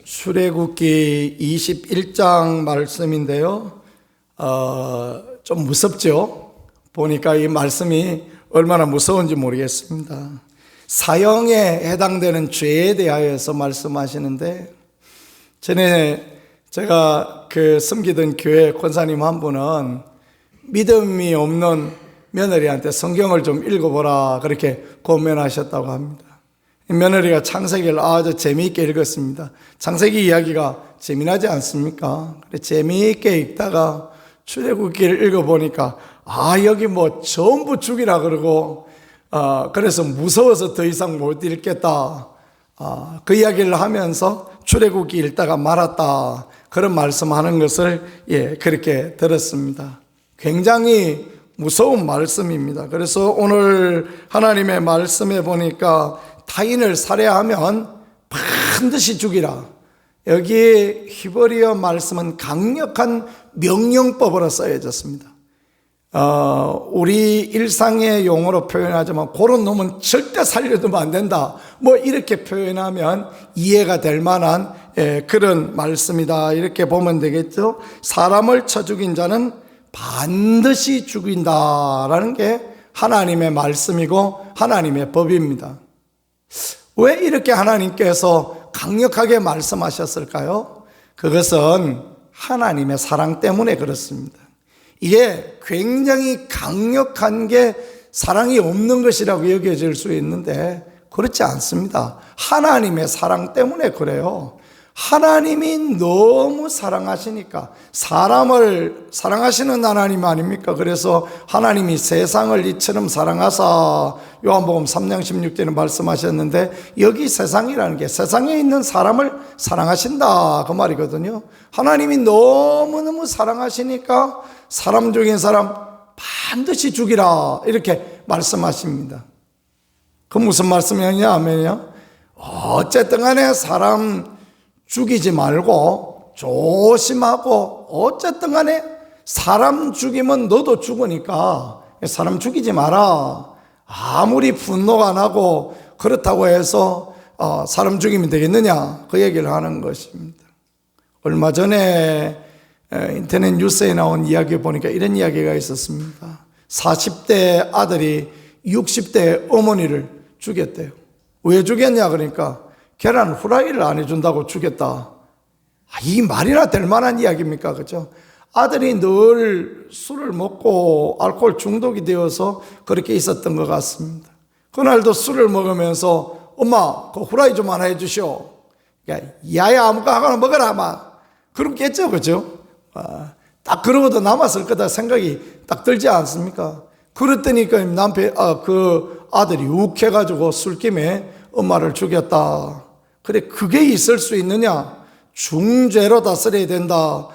출애굽기 21장 말씀인데요. 좀 무섭죠? 보니까 이 말씀이 얼마나 무서운지 모르겠습니다. 사형에 해당되는 죄에 대하여서 말씀하시는데, 전에 제가 섬기던 교회 권사님 한 분은 믿음이 없는 며느리한테 성경을 좀 읽어보라 그렇게 권면하셨다고 합니다. 며느리가 창세기를 아주 재미있게 읽었습니다. 창세기 이야기가 재미나지 않습니까? 재미있게 읽다가 출애굽기를 읽어보니까 여기 뭐 전부 죽이라 그러고 그래서 무서워서 더 이상 못 읽겠다. 그 이야기를 하면서 출애굽기 읽다가 말았다. 그런 말씀하는 것을 그렇게 들었습니다. 굉장히 무서운 말씀입니다. 그래서 오늘 하나님의 말씀에 보니까 타인을 살해하면 반드시 죽이라. 여기 히브리어 말씀은 강력한 명령법으로 써여졌습니다. 우리 일상의 용어로 표현하자면 그런 놈은 절대 살려두면 안 된다. 뭐 이렇게 표현하면 이해가 될 만한 그런 말씀이다. 이렇게 보면 되겠죠. 사람을 쳐 죽인 자는 반드시 죽인다라는 게 하나님의 말씀이고 하나님의 법입니다. 왜 이렇게 하나님께서 강력하게 말씀하셨을까요? 그것은 하나님의 사랑 때문에 그렇습니다. 이게 굉장히 강력한 게 사랑이 없는 것이라고 여겨질 수 있는데 그렇지 않습니다. 하나님의 사랑 때문에 그래요. 하나님이 너무 사랑하시니까, 사람을 사랑하시는 하나님 아닙니까? 그래서 하나님이 세상을 이처럼 사랑하사, 요한복음 3장 16절에 말씀하셨는데, 여기 세상이라는 게 세상에 있는 사람을 사랑하신다 그 말이거든요. 하나님이 너무너무 사랑하시니까 사람 죽인 사람 반드시 죽이라 이렇게 말씀하십니다. 그 무슨 말씀이냐 하면요, 어쨌든 간에 사람 죽이지 말고 조심하고, 어쨌든 간에 사람 죽이면 너도 죽으니까 사람 죽이지 마라. 아무리 분노가 나고 그렇다고 해서 사람 죽이면 되겠느냐, 그 얘기를 하는 것입니다. 얼마 전에 인터넷 뉴스에 나온 이야기 보니까 이런 이야기가 있었습니다. 40대 아들이 60대 어머니를 죽였대요. 왜 죽였냐 그러니까 계란 후라이를 안 해준다고 죽였다. 이 말이나 될 만한 이야기입니까? 그죠? 아들이 늘 술을 먹고 알코올 중독이 되어서 그렇게 있었던 것 같습니다. 그날도 술을 먹으면서 엄마 그 후라이 좀 하나 해주시오. 야야 아무거나 먹어라 아마 그렇겠죠. 그죠? 딱 그러고도 남았을 거다 생각이 딱 들지 않습니까? 그랬더니 그 아들이 욱해가지고 술김에 엄마를 죽였다. 그래, 그게 있을 수 있느냐? 중죄로 다스려야 된다.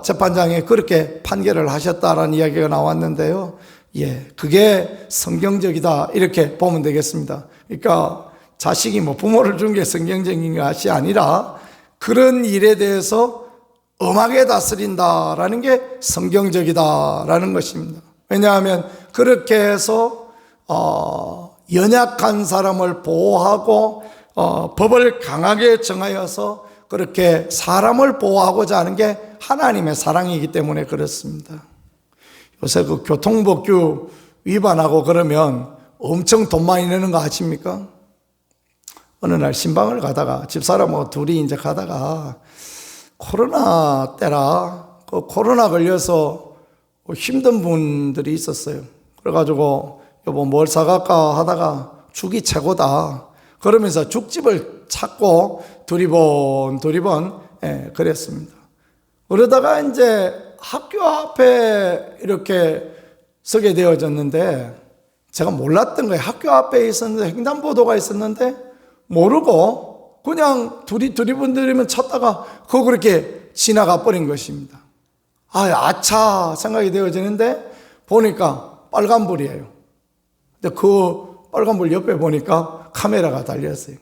재판장이 그렇게 판결을 하셨다라는 이야기가 나왔는데요. 그게 성경적이다. 이렇게 보면 되겠습니다. 그러니까 자식이 부모를 준 게 성경적인 것이 아니라 그런 일에 대해서 엄하게 다스린다라는 게 성경적이다라는 것입니다. 왜냐하면 그렇게 해서 연약한 사람을 보호하고 법을 강하게 정하여서 그렇게 사람을 보호하고자 하는 게 하나님의 사랑이기 때문에 그렇습니다. 요새 그 교통법규 위반하고 그러면 엄청 돈 많이 내는 거 아십니까? 어느 날 신방을 가다가 집사람하고 둘이 이제 가다가 코로나 때라 그 코로나 걸려서 힘든 분들이 있었어요. 그래가지고 여보 뭘 사갈까 하다가 죽이 최고다 그러면서 죽집을 찾고 두리번 그랬습니다. 그러다가 이제 학교 앞에 이렇게 서게 되어졌는데 제가 몰랐던 거예요. 학교 앞에 있었는데 횡단보도가 있었는데 모르고 그냥 두리번 찾다가 그거 그렇게 지나가 버린 것입니다. 아차 생각이 되어지는데 보니까 빨간불이에요. 근데 그 빨간불 옆에 보니까 카메라가 달렸어요.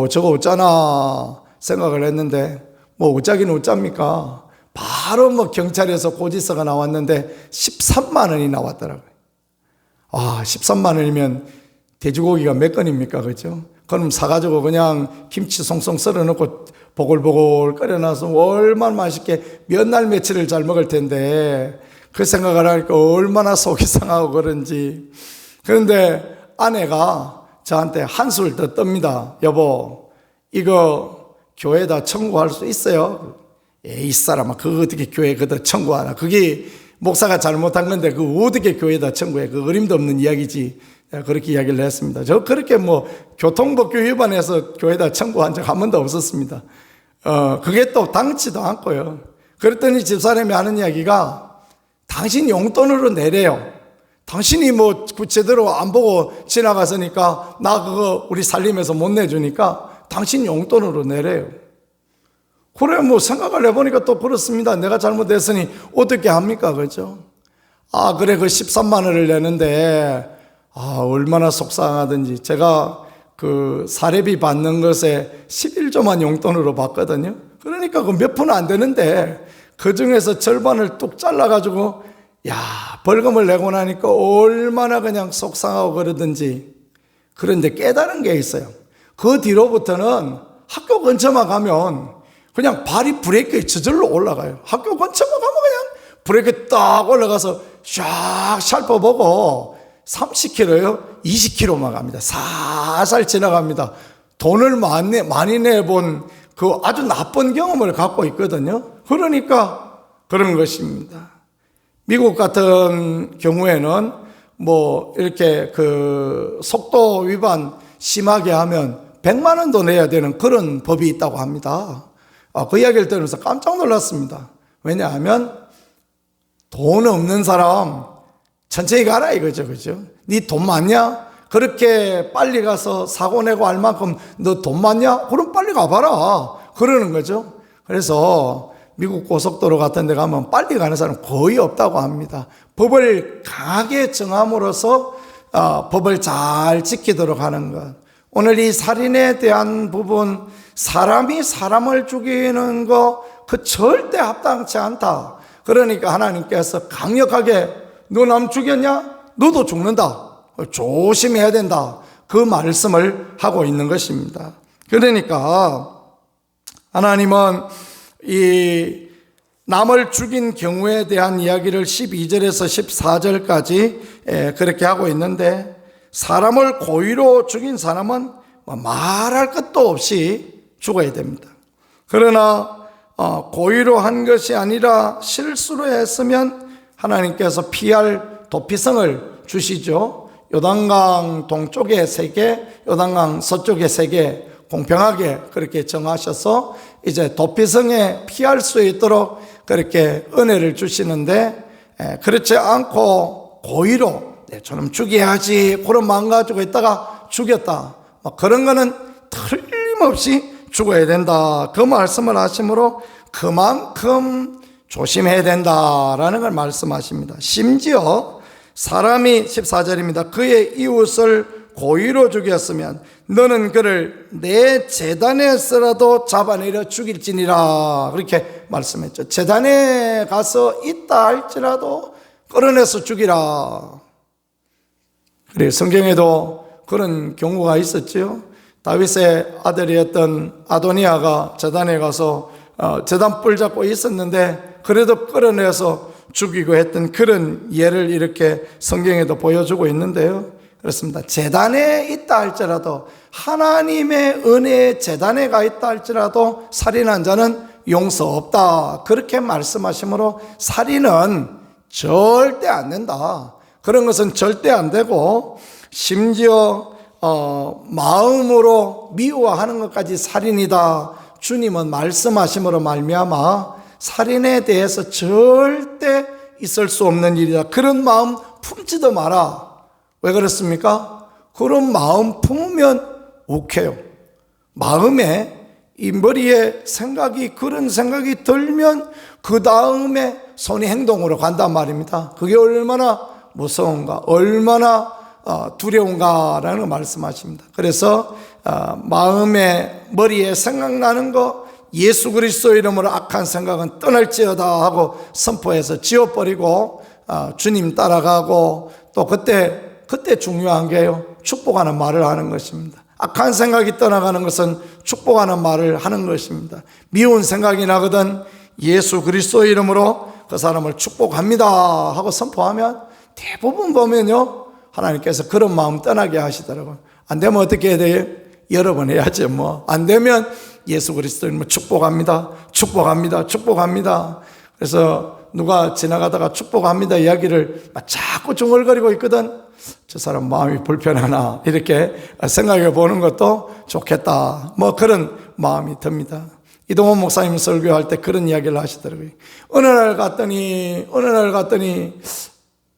저거 어쩌나 생각을 했는데 어쩌긴 어쩝니까? 바로 경찰에서 고지서가 나왔는데 13만 원이 나왔더라고요. 13만 원이면 돼지고기가 몇 건입니까? 그죠? 그럼 사가지고 그냥 김치 송송 썰어놓고 보글보글 끓여놔서 얼마나 맛있게 몇 날 며칠을 잘 먹을 텐데, 그 생각을 하니까 얼마나 속이 상하고 그런지. 그런데 아내가 저한테 한술 더 떱니다. 여보, 이거 교회에다 청구할 수 있어요? 이 사람아, 그거 어떻게 교회에 그다 청구하나? 그게 목사가 잘못한 건데 그 어떻게 교회에다 청구해? 그 어림도 없는 이야기지. 그렇게 이야기를 했습니다. 저 그렇게 뭐 교통법규 위반해서 교회에다 청구한 적 한 번도 없었습니다. 그게 또 당치도 않고요. 그랬더니 집사람이 하는 이야기가, 당신 용돈으로 내래요. 당신이 뭐 제대로 안 보고 지나갔으니까 나 그거 우리 살림에서 못 내주니까 당신 용돈으로 내래요. 그래, 뭐 생각을 해보니까 또 그렇습니다. 내가 잘못했으니 어떻게 합니까? 그렇죠? 그래, 그 13만 원을 내는데 얼마나 속상하든지. 제가 그 사례비 받는 것에 11조만 용돈으로 받거든요. 그러니까 그 몇 푼 안 되는데 그 중에서 절반을 뚝 잘라가지고 벌금을 내고 나니까 얼마나 그냥 속상하고 그러든지. 그런데 깨달은 게 있어요. 그 뒤로부터는 학교 근처만 가면 그냥 발이 브레이크에 저절로 올라가요. 학교 근처만 가면 그냥 브레이크 딱 올라가서 샥 살펴보고 30km요? 20km만 갑니다. 살살 지나갑니다. 돈을 많이 내본 그 아주 나쁜 경험을 갖고 있거든요. 그러니까 그런 것입니다. 미국 같은 경우에는 뭐 이렇게 그 속도 위반 심하게 하면 100만 원도 내야 되는 그런 법이 있다고 합니다. 그 이야기를 들으면서 깜짝 놀랐습니다. 왜냐하면 돈 없는 사람 천천히 가라 이거죠. 그죠? 네 돈 많냐? 그렇게 빨리 가서 사고 내고 할 만큼 너 돈 많냐? 그럼 빨리 가봐라. 그러는 거죠. 그래서 미국 고속도로 같은 데 가면 빨리 가는 사람 거의 없다고 합니다. 법을 강하게 정함으로써 법을 잘 지키도록 하는 것. 오늘 이 살인에 대한 부분, 사람이 사람을 죽이는 거, 그 절대 합당치 않다. 그러니까 하나님께서 강력하게 너 남 죽였냐? 너도 죽는다. 조심해야 된다. 그 말씀을 하고 있는 것입니다. 그러니까 하나님은 이 남을 죽인 경우에 대한 이야기를 12절에서 14절까지 그렇게 하고 있는데, 사람을 고의로 죽인 사람은 말할 것도 없이 죽어야 됩니다. 그러나 고의로 한 것이 아니라 실수로 했으면 하나님께서 피할 도피성을 주시죠. 요단강 동쪽에 3개, 요단강 서쪽에 3개 공평하게 그렇게 정하셔서 이제 도피성에 피할 수 있도록 그렇게 은혜를 주시는데, 그렇지 않고 고의로 저놈 죽여야지 그런 마음 가지고 있다가 죽였다, 그런 거는 틀림없이 죽어야 된다. 그 말씀을 하심으로 그만큼 조심해야 된다라는 걸 말씀하십니다. 심지어 사람이 14절입니다. 그의 이웃을 고의로 죽였으면 너는 그를 내 제단에서라도 잡아내려 죽일지니라, 그렇게 말씀했죠. 제단에 가서 있다 할지라도 끌어내서 죽이라. 그래, 성경에도 그런 경우가 있었죠. 다윗의 아들이었던 아도니아가 제단에 가서 제단 뿔 잡고 있었는데 그래도 끌어내서 죽이고 했던 그런 예를 이렇게 성경에도 보여주고 있는데요. 그렇습니다. 제단에 있다 할지라도, 하나님의 은혜의 제단에 가 있다 할지라도 살인한 자는 용서 없다, 그렇게 말씀하시므로 살인은 절대 안 된다. 그런 것은 절대 안 되고, 심지어 마음으로 미워하는 것까지 살인이다, 주님은 말씀하심으로 말미암아 살인에 대해서 절대 있을 수 없는 일이다, 그런 마음 품지도 마라. 왜 그렇습니까? 그런 마음 품으면 욱해요. 마음에, 이 머리에 생각이, 그런 생각이 들면 그 다음에 손이 행동으로 간단 말입니다. 그게 얼마나 무서운가, 얼마나 두려운가라는 걸 말씀하십니다. 그래서 마음에, 머리에 생각나는 거, 예수 그리스도 이름으로 악한 생각은 떠날지어다 하고 선포해서 지워버리고 주님 따라가고, 또 그때 중요한 게요, 축복하는 말을 하는 것입니다. 악한 생각이 떠나가는 것은 축복하는 말을 하는 것입니다. 미운 생각이 나거든 예수 그리스도 이름으로 그 사람을 축복합니다 하고 선포하면 대부분 보면요, 하나님께서 그런 마음 떠나게 하시더라고요. 안 되면 어떻게 해야 돼요? 여러 번 해야죠. 뭐 안 되면 예수 그리스도 이름으로 축복합니다, 축복합니다, 축복합니다. 그래서 누가 지나가다가 축복합니다 이야기를 자꾸 중얼거리고 있거든. 저 사람 마음이 불편하나 이렇게 생각해 보는 것도 좋겠다, 뭐 그런 마음이 듭니다. 이동원 목사님 설교할 때 그런 이야기를 하시더라고요. 어느 날 갔더니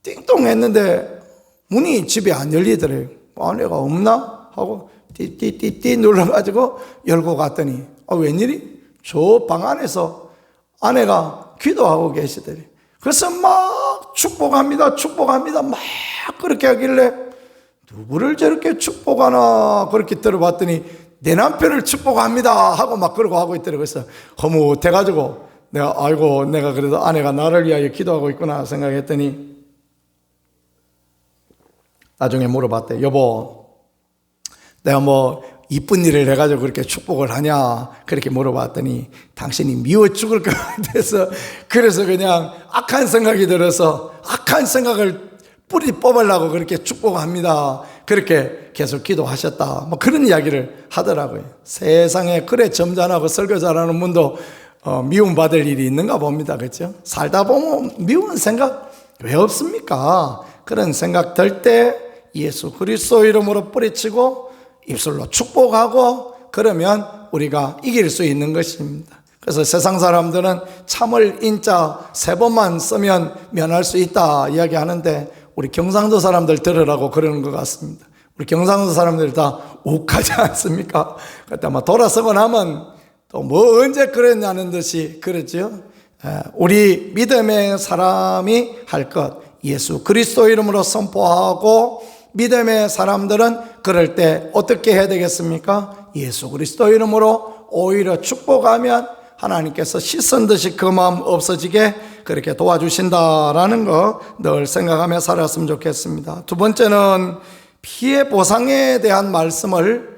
띵동 했는데 문이 집에 안 열리더래요. 아내가 없나 하고 띠띠띠띠 눌러가지고 열고 갔더니 웬일이? 저 방 안에서 아내가 기도하고 계시더래요. 그래서 막 축복합니다, 축복합니다 막 그렇게 하길래 누구를 저렇게 축복하나 그렇게 들어봤더니 내 남편을 축복합니다 하고 막 그러고 하고 있더라고요. 그래서 허무해가지고 내가 그래도 아내가 나를 위하여 기도하고 있구나 생각했더니 나중에 물어봤대. 여보, 내가 뭐 이쁜 일을 해가지고 그렇게 축복을 하냐 그렇게 물어봤더니 당신이 미워 죽을 것 같아서 그래서 그냥 악한 생각이 들어서 악한 생각을 뿌리 뽑으려고 그렇게 축복합니다 그렇게 계속 기도하셨다, 뭐 그런 이야기를 하더라고요. 세상에 그래 점잖하고 설교 잘하는 분도 미움받을 일이 있는가 봅니다. 그렇죠? 살다 보면 미운 생각 왜 없습니까? 그런 생각 들 때 예수 그리스도 이름으로 뿌리치고 입술로 축복하고 그러면 우리가 이길 수 있는 것입니다. 그래서 세상 사람들은 참을 인자 3번만 쓰면 면할 수 있다 이야기하는데 우리 경상도 사람들 들으라고 그러는 것 같습니다. 우리 경상도 사람들 다 욱하지 않습니까? 그때 아마 돌아서고 나면 또 뭐 언제 그랬냐는 듯이 그렇죠. 우리 믿음의 사람이 할 것 예수 그리스도 이름으로 선포하고 믿음의 사람들은 그럴 때 어떻게 해야 되겠습니까? 예수 그리스도 이름으로 오히려 축복하면 하나님께서 씻은 듯이 그 마음 없어지게 그렇게 도와주신다라는 거 늘 생각하며 살았으면 좋겠습니다. 두 번째는 피해 보상에 대한 말씀을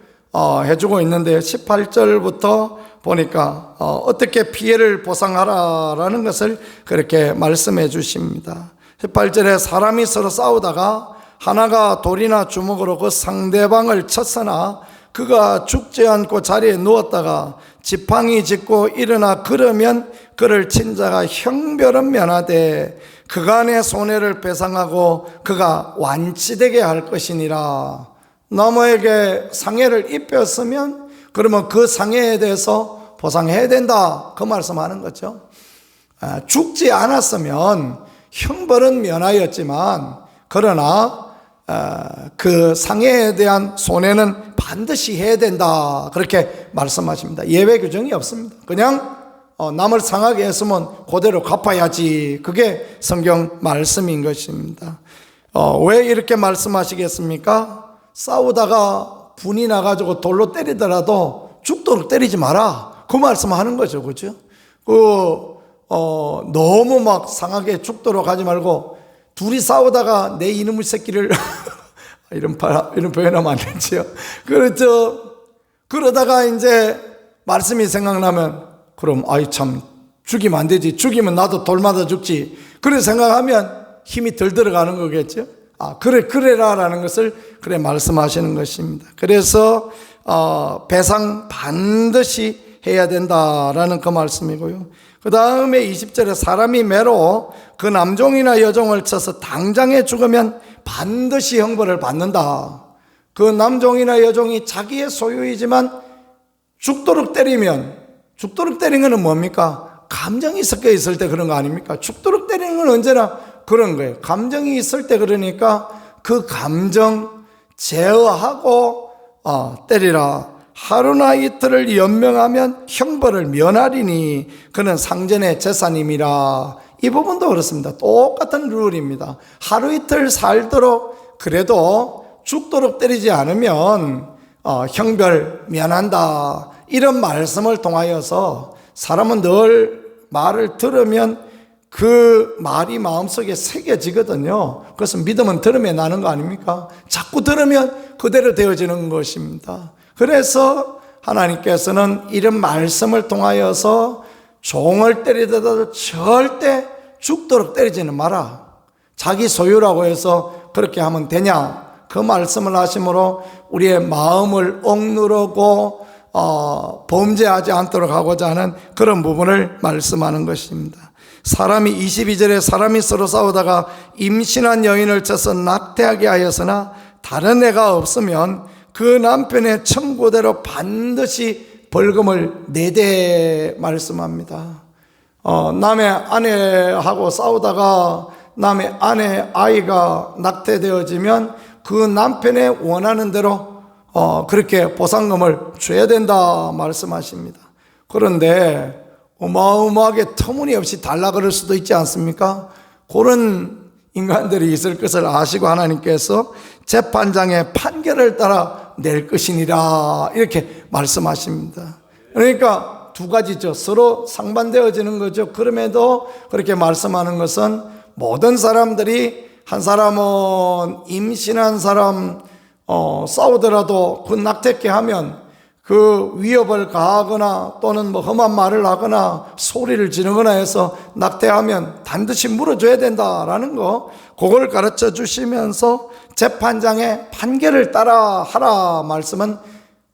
해주고 있는데 18절부터 보니까 어떻게 피해를 보상하라라는 것을 그렇게 말씀해 주십니다. 18절에 사람이 서로 싸우다가 하나가 돌이나 주먹으로 그 상대방을 쳤으나 그가 죽지 않고 자리에 누웠다가 지팡이 짚고 일어나 걸으면 그를 친 자가 형벌은 면하되 그간의 손해를 배상하고 그가 완치되게 할 것이니라. 남에게 상해를 입혔으면 그러면 그 상해에 대해서 보상해야 된다, 그 말씀하는 거죠. 죽지 않았으면 형벌은 면하였지만 그러나 그 상해에 대한 손해는 반드시 해야 된다, 그렇게 말씀하십니다. 예외 규정이 없습니다. 그냥 남을 상하게 했으면 그대로 갚아야지, 그게 성경 말씀인 것입니다. 왜 이렇게 말씀하시겠습니까? 싸우다가 분이 나가지고 돌로 때리더라도 죽도록 때리지 마라, 그 말씀하는 거죠. 그죠? 너무 막 상하게 죽도록 하지 말고 둘이 싸우다가 내 이놈의 새끼를 이런 표현하면 안 되죠. 그렇죠. 그러다가 이제 말씀이 생각나면 그럼 아이 참 죽이면 안 되지, 죽이면 나도 돌 맞아 죽지, 그래 생각하면 힘이 덜 들어가는 거겠죠. 그래라라는 것을 그래 말씀하시는 것입니다. 그래서 배상 반드시 해야 된다라는 그 말씀이고요. 그 다음에 20절에 사람이 매로 그 남종이나 여종을 쳐서 당장에 죽으면 반드시 형벌을 받는다. 그 남종이나 여종이 자기의 소유이지만 죽도록 때리는 건 뭡니까? 감정이 섞여 있을 때 그런 거 아닙니까? 죽도록 때리는 건 언제나 그런 거예요. 감정이 있을 때 그러니까 그 감정 제어하고 때리라. 하루나 이틀을 연명하면 형벌을 면하리니 그는 상전의 재산임이라. 이 부분도 그렇습니다. 똑같은 룰입니다. 하루 이틀 살도록 그래도 죽도록 때리지 않으면 형벌 면한다, 이런 말씀을 통하여서 사람은 늘 말을 들으면 그 말이 마음속에 새겨지거든요. 그래서 믿음은 들음에 나는 거 아닙니까? 자꾸 들으면 그대로 되어지는 것입니다. 그래서 하나님께서는 이런 말씀을 통하여서 종을 때리더라도 절대 죽도록 때리지는 마라. 자기 소유라고 해서 그렇게 하면 되냐? 그 말씀을 하심으로 우리의 마음을 억누르고 범죄하지 않도록 하고자 하는 그런 부분을 말씀하는 것입니다. 사람이 22절에 사람이 서로 싸우다가 임신한 여인을 쳐서 낙태하게 하였으나 다른 애가 없으면 그 남편의 청구대로 반드시 벌금을 내되 말씀합니다. 남의 아내하고 싸우다가 남의 아내 아이가 낙태되어지면 그 남편의 원하는 대로 그렇게 보상금을 줘야 된다 말씀하십니다. 그런데 어마어마하게 터무니없이 달라 그럴 수도 있지 않습니까? 그런 인간들이 있을 것을 아시고 하나님께서 재판장의 판결을 따라 낼 것이니라 이렇게 말씀하십니다. 그러니까 두 가지죠. 서로 상반되어지는 거죠. 그럼에도 그렇게 말씀하는 것은 모든 사람들이 한 사람은 임신한 사람 싸우더라도 그 낙태케 하면 그 위협을 가하거나 또는 뭐 험한 말을 하거나 소리를 지르거나 해서 낙태하면 반드시 물어줘야 된다라는 거, 그걸 가르쳐 주시면서 재판장의 판결을 따라 하라 말씀은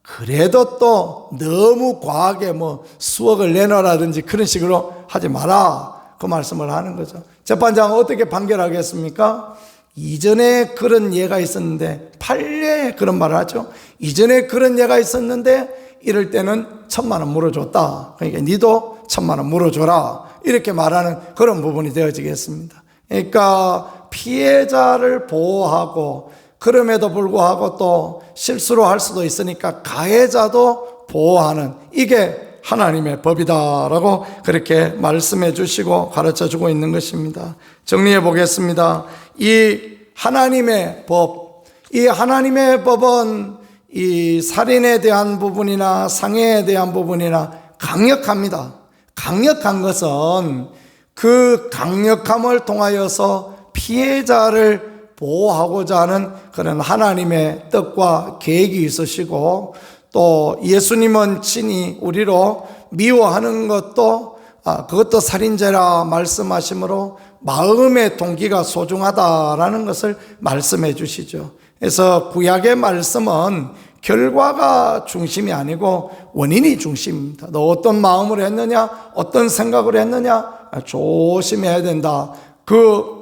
그래도 또 너무 과하게 뭐 수억을 내놔라든지 그런 식으로 하지 마라 그 말씀을 하는 거죠. 재판장은 어떻게 판결하겠습니까? 이전에 그런 예가 있었는데, 판례에 그런 말을 하죠. 이전에 그런 예가 있었는데 이럴 때는 1,000만 원 물어줬다. 그러니까 니도 1,000만 원 물어줘라. 이렇게 말하는 그런 부분이 되어지겠습니다. 그러니까 피해자를 보호하고 그럼에도 불구하고 또 실수로 할 수도 있으니까 가해자도 보호하는, 이게 하나님의 법이다라고 그렇게 말씀해 주시고 가르쳐 주고 있는 것입니다. 정리해 보겠습니다. 이 하나님의 법, 이 하나님의 법은 이 살인에 대한 부분이나 상해에 대한 부분이나 강력합니다. 강력한 것은 그 강력함을 통하여서 피해자를 보호하고자 하는 그런 하나님의 뜻과 계획이 있으시고, 또 예수님은 친히 우리로 미워하는 것도 그것도 살인죄라 말씀하시므로 마음의 동기가 소중하다라는 것을 말씀해 주시죠. 그래서 구약의 말씀은 결과가 중심이 아니고 원인이 중심입니다. 너 어떤 마음으로 했느냐, 어떤 생각으로 했느냐 조심해야 된다. 그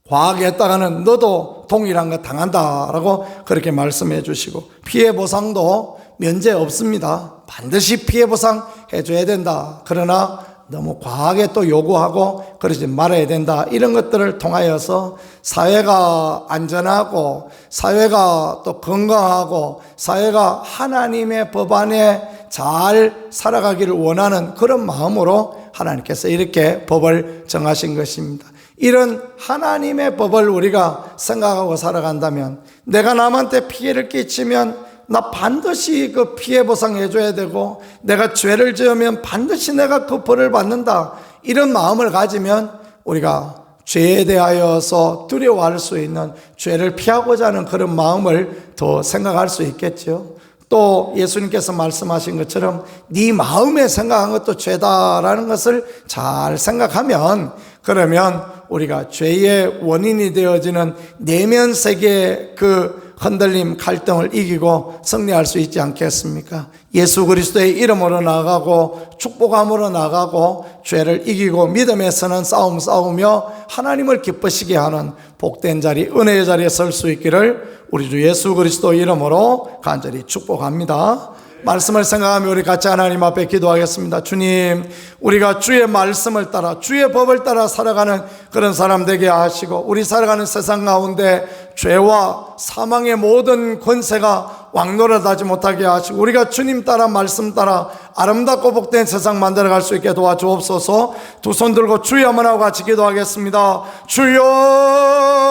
과하게 했다가는 너도 동일한 거 당한다라고 그렇게 말씀해 주시고, 피해 보상도 면제 없습니다. 반드시 피해 보상 해줘야 된다. 그러나 너무 과하게 또 요구하고 그러지 말아야 된다. 이런 것들을 통하여서 사회가 안전하고 사회가 또 건강하고 사회가 하나님의 법 안에 잘 살아가기를 원하는 그런 마음으로 하나님께서 이렇게 법을 정하신 것입니다. 이런 하나님의 법을 우리가 생각하고 살아간다면, 내가 남한테 피해를 끼치면 나 반드시 그 피해 보상해 줘야 되고, 내가 죄를 지으면 반드시 내가 그 벌을 받는다, 이런 마음을 가지면 우리가 죄에 대하여서 두려워할 수 있는, 죄를 피하고자 하는 그런 마음을 더 생각할 수 있겠죠. 또 예수님께서 말씀하신 것처럼 네 마음에 생각한 것도 죄다라는 것을 잘 생각하면, 그러면 우리가 죄의 원인이 되어지는 내면 세계의 그 흔들림, 갈등을 이기고 승리할 수 있지 않겠습니까? 예수 그리스도의 이름으로 나아가고 축복함으로 나아가고 죄를 이기고 믿음에 서는 싸움 싸우며 하나님을 기쁘시게 하는 복된 자리, 은혜의 자리에 설 수 있기를 우리 주 예수 그리스도 이름으로 간절히 축복합니다. 말씀을 생각하며 우리 같이 하나님 앞에 기도하겠습니다. 주님, 우리가 주의 말씀을 따라 주의 법을 따라 살아가는 그런 사람 되게 하시고, 우리 살아가는 세상 가운데 죄와 사망의 모든 권세가 왕노릇하지 못하게 하시고, 우리가 주님 따라 말씀 따라 아름답고 복된 세상 만들어갈 수 있게 도와주옵소서. 두 손 들고 주여 한번 하고 같이 기도하겠습니다. 주여,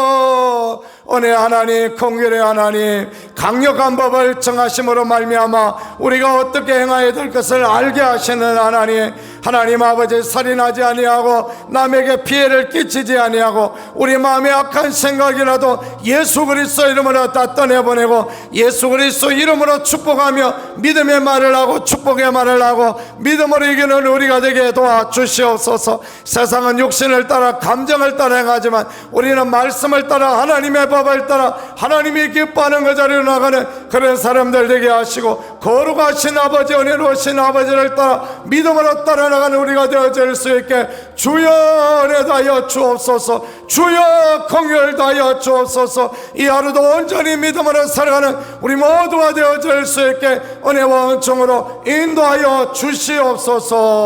은혜 하나님, 긍휼의 하나님, 강력한 법을 정하심으로 말미암아 우리가 어떻게 행해야 될 것을 알게 하시는 하나님, 하나님 아버지, 살인하지 아니하고 남에게 피해를 끼치지 아니하고 우리 마음에 악한 생각이라도 예수 그리스도 이름으로 다 떠내보내고 예수 그리스도 이름으로 축복하며 믿음의 말을 하고 축복의 말을 하고 믿음으로 이기는 우리가 되게 도와주시옵소서. 세상은 육신을 따라 감정을 따라 행하지만 우리는 말씀을 따라 하나님의 법을 따라 하나님이 기뻐하는 그 자리로 나가는 그런 사람들 되게 하시고 거룩하신 아버지, 은혜로우신 아버지를 따라 믿음으로 따라 나가는 우리가 되어질 수 있게 주여 은혜 다하여 주옵소서. 주여 긍휼 다하여 주옵소서. 이 하루도 온전히 믿음으로 살아가는 우리 모두가 되어질 수 있게 은혜와 은총으로 인도하여 주시옵소서.